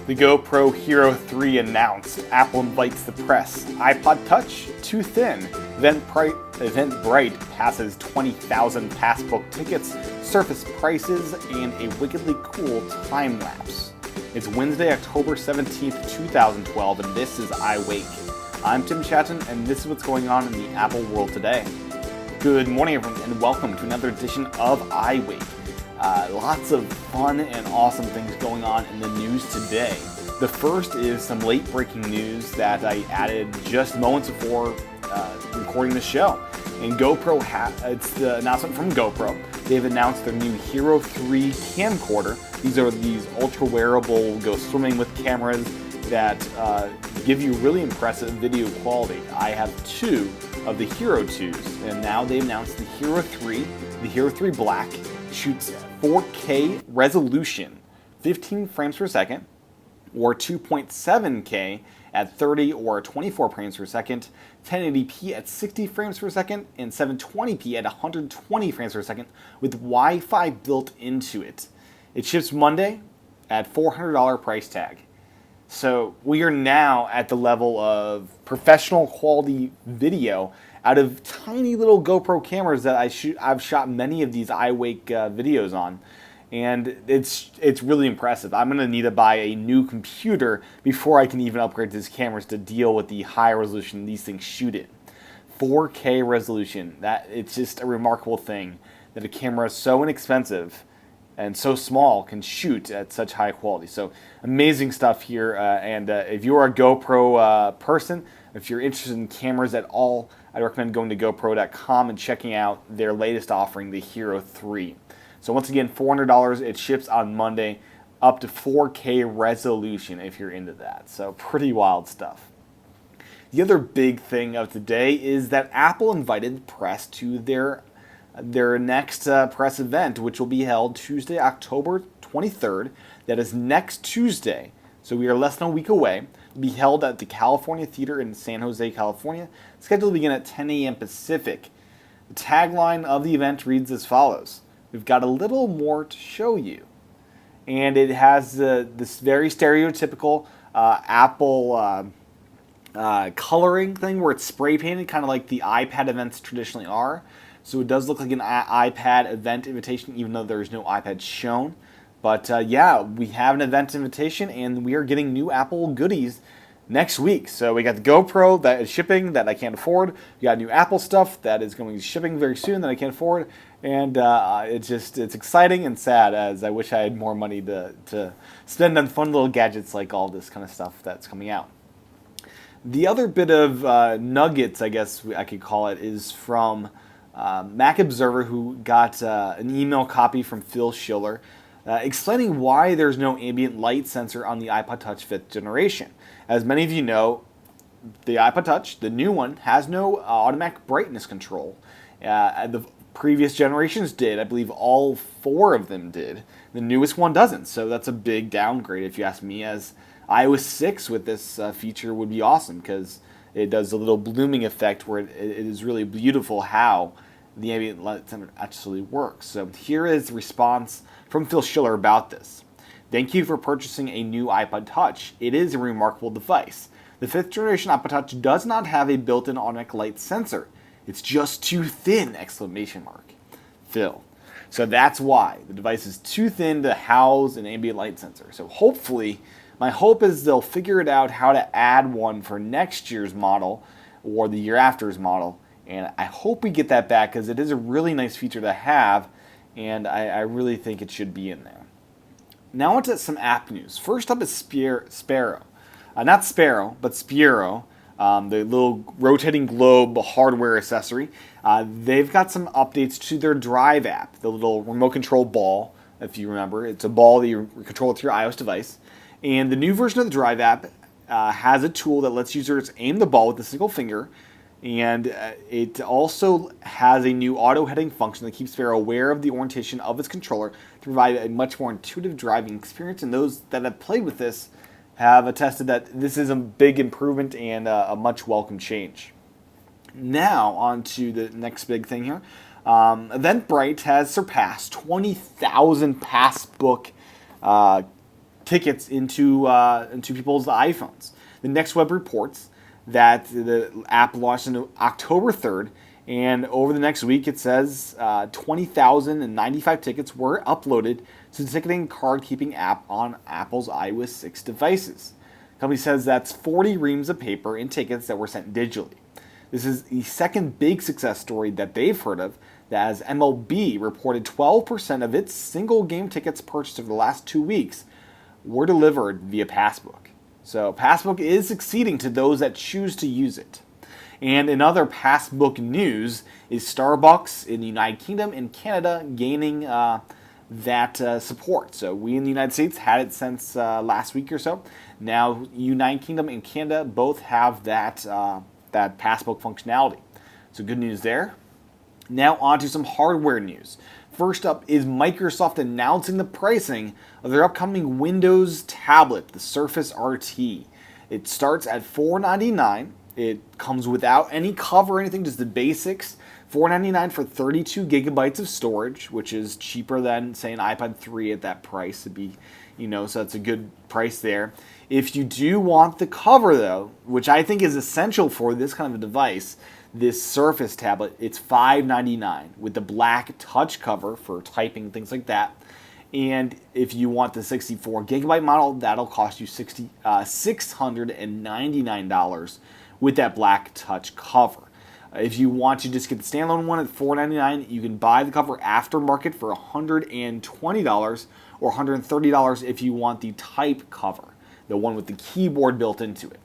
The GoPro Hero 3 announced. Apple invites the press. iPod Touch, too thin. Eventbrite passes 20,000 Passbook Tickets, Surface prices, and a Wickedly Cool Timelapse. It's Wednesday, October 17th, 2012, and this is iWake. I'm Tim Chaten, and this is what's going on in the Apple world today. Good morning, everyone, and welcome to another edition of iWake. Lots of fun and awesome things going on in the news today. The first is some late-breaking news that I added just moments before recording the show. And GoPro, it's the announcement from GoPro. They've announced their new Hero 3 camcorder. These are these ultra-wearable, go swimming with cameras that give you really impressive video quality. I have two of the Hero 2s, and now they've announced the Hero 3. The Hero 3 Black shoots 4K resolution, 15 frames per second, or 2.7K at 30 or 24 frames per second, 1080p at 60 frames per second, and 720p at 120 frames per second with Wi-Fi built into it. It ships Monday at $400 price tag. So we are now at the level of professional quality video out of tiny little GoPro cameras that I've shot many of these iWake videos on. And it's really impressive. I'm going to need to buy a new computer before I can even upgrade these cameras to deal with the high resolution these things shoot in. 4K resolution. It's just a remarkable thing that a camera so inexpensive and so small can shoot at such high quality. So amazing stuff here. And if you're a GoPro person, if you're interested in cameras at all, I recommend going to GoPro.com and checking out their latest offering, the Hero 3. So once again, $400. It ships on Monday, up to 4K resolution if you're into that. So pretty wild stuff. The other big thing of today is that Apple invited the press to their next press event, which will be held Tuesday, October 23rd. That is next Tuesday. So we are less than a week away. It'll be held at the California Theater in San Jose, California. Scheduled to begin at 10 a.m. Pacific. The tagline of the event reads as follows: "We've got a little more to show you." And it has this very stereotypical Apple coloring thing where it's spray painted, kind of like the iPad events traditionally are. So it does look like an iPad event invitation, even though there's no iPad shown. But yeah, we have an event invitation, and we are getting new Apple goodies next week. So we got the GoPro that is shipping that I can't afford. We got new Apple stuff that is going to be shipping very soon that I can't afford. And it's exciting and sad, as I wish I had more money to spend on fun little gadgets like all this kind of stuff that's coming out. The other bit of nuggets, I guess I could call it, is from Mac Observer, who got an email copy from Phil Schiller explaining why there's no ambient light sensor on the iPod Touch 5th generation. As many of you know, the iPod Touch, the new one, has no automatic brightness control. The previous generations did. I believe all four of them did. The newest one doesn't, so that's a big downgrade if you ask me, as iOS 6 with this feature would be awesome, because it does a little blooming effect where it is really beautiful how the ambient light sensor actually works. So here is the response from Phil Schiller about this. "Thank you for purchasing a new iPod Touch. It is a remarkable device. The 5th generation iPod Touch does not have a built-in automatic light sensor. It's just too thin!" Phil. So that's why the device is too thin to house an ambient light sensor. So hopefully, my hope is they'll figure it out how to add one for next year's model or the year after's model. And I hope we get that back, because it is a really nice feature to have, and I really think it should be in there. Now on to some app news. First up is Sparrow. Not Sparrow, but Sparrow, the little rotating globe hardware accessory. They've got some updates to their Drive app, the little remote control ball, if you remember. It's a ball that you control with your iOS device. And the new version of the Drive app has a tool that lets users aim the ball with a single finger. And it also has a new auto-heading function that keeps Sparrow aware of the orientation of its controller to provide a much more intuitive driving experience. And those that have played with this have attested that this is a big improvement and a much welcome change. Now, on to the next big thing here. Eventbrite has surpassed 20,000 Passbook tickets into people's iPhones. The Next Web reports that the app launched on October 3rd, and over the next week, it says 20,095 tickets were uploaded to the ticketing card-keeping app on Apple's iOS 6 devices. The company says that's 40 reams of paper and tickets that were sent digitally. This is the second big success story that they've heard of, as MLB reported 12% of its single game tickets purchased over the last 2 weeks were delivered via Passbook. So Passbook is succeeding to those that choose to use it. And in other Passbook news is Starbucks in the United Kingdom and Canada gaining that support. So we in the United States had it since last week or so. Now United Kingdom and Canada both have that Passbook functionality. So good news there. Now on to some hardware news. First up is Microsoft announcing the pricing of their upcoming Windows tablet, the Surface RT. It starts at $499. It comes without any cover or anything, just the basics. $499 for 32 gigabytes of storage, which is cheaper than, say, an iPod 3 at that price. It'd be, so that's a good price there. If you do want the cover, though, which I think is essential for this kind of a device, this Surface tablet, it's $599 with the black touch cover for typing, things like that. And if you want the 64 gigabyte model, that'll cost you $699 with that black touch cover. If you want to just get the standalone one at $499, you can buy the cover aftermarket for $120 or $130 if you want the type cover, the one with the keyboard built into it.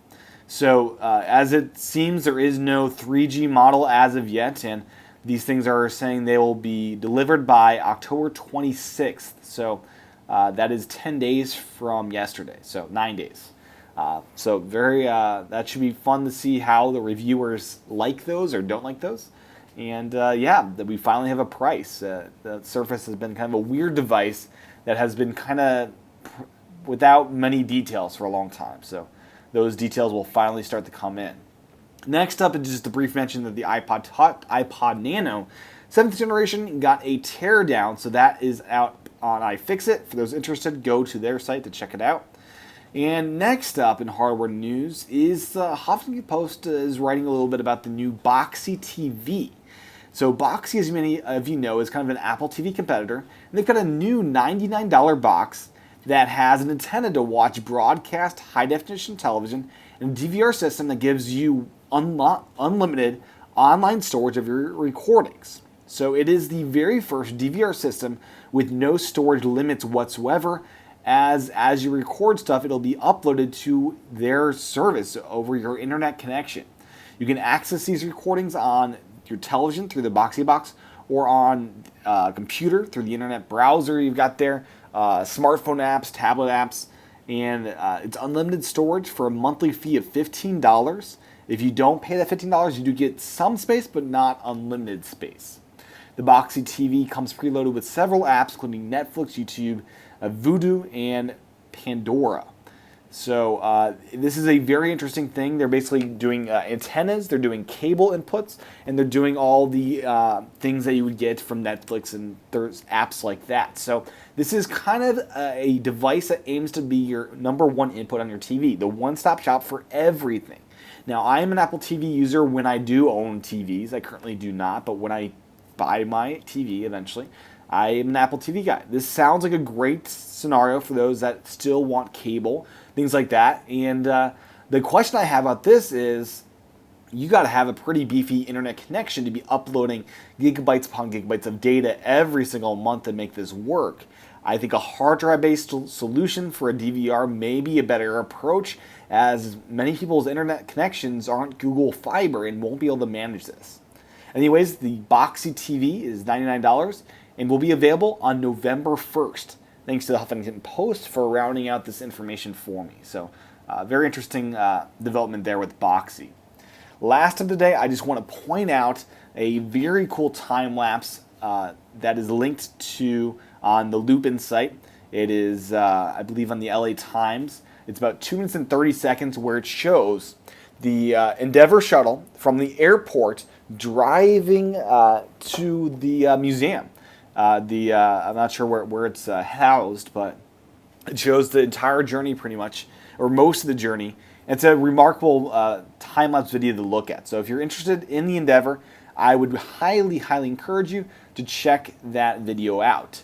So as it seems, there is no 3G model as of yet, and these things are saying they will be delivered by October 26th. So that is 10 days from yesterday, so 9 days. So that should be fun to see how the reviewers like those or don't like those. And that we finally have a price. The Surface has been kind of a weird device that has been kind of without many details for a long time. So those details will finally start to come in. Next up is just a brief mention that the iPod Nano 7th generation got a teardown. So that is out on iFixit. For those interested, go to their site to check it out. And next up in hardware news is the Huffington Post is writing a little bit about the new Boxee TV. So Boxee, as many of you know, is kind of an Apple TV competitor. And they've got a new $99 box that has an antenna to watch broadcast high-definition television and a DVR system that gives you unlimited online storage of your recordings. So it is the very first DVR system with no storage limits whatsoever. As you record stuff, it'll be uploaded to their service over your internet connection. You can access these recordings on your television through the Boxee box or on a computer through the internet browser you've got there, smartphone apps, tablet apps, and it's unlimited storage for a monthly fee of $15. If you don't pay that $15, you do get some space, but not unlimited space. The Boxee TV comes preloaded with several apps, including Netflix, YouTube, Vudu, and Pandora. So this is a very interesting thing. They're basically doing antennas, they're doing cable inputs, and they're doing all the things that you would get from Netflix, and there's apps like that. So this is kind of a device that aims to be your number one input on your TV, the one-stop shop for everything. Now, I am an Apple TV user when I do own TVs. I currently do not, but when I buy my TV eventually, I am an Apple TV guy. This sounds like a great scenario for those that still want cable, things like that. And the question I have about this is, you got to have a pretty beefy internet connection to be uploading gigabytes upon gigabytes of data every single month to make this work. I think a hard drive-based solution for a DVR may be a better approach, as many people's internet connections aren't Google Fiber and won't be able to manage this. Anyways, the Boxee TV is $99 and will be available on November 1st. Thanks to the Huffington Post for rounding out this information for me. So, very interesting development there with Boxee. Last of the day, I just want to point out a very cool time lapse that is linked to on the Lupin site. It is, I believe, on the LA Times. It's about 2 minutes and 30 seconds where it shows the Endeavour shuttle from the airport driving to the museum. I'm not sure where it's housed, but It shows the entire journey pretty much, or most of the journey. It's a remarkable time-lapse video to look at. So if you're interested in the endeavor, I would highly, highly encourage you to check that video out.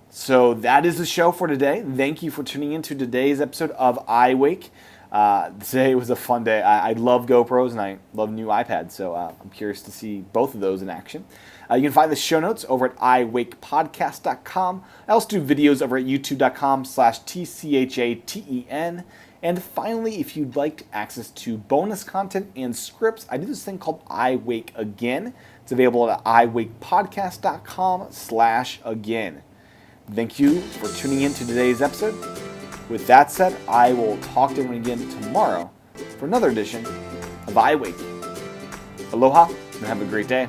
So that is the show for today. Thank you for tuning in to today's episode of iWake. Today was a fun day. I love GoPros and I love new iPads, so I'm curious to see both of those in action. You can find the show notes over at iWakePodcast.com. I also do videos over at youtube.com/TCHATEN. And finally, if you'd like access to bonus content and scripts, I do this thing called iWake Again. It's available at iWakePodcast.com/again. Thank you for tuning in to today's episode. With that said, I will talk to everyone again tomorrow for another edition of iWake. Aloha and have a great day.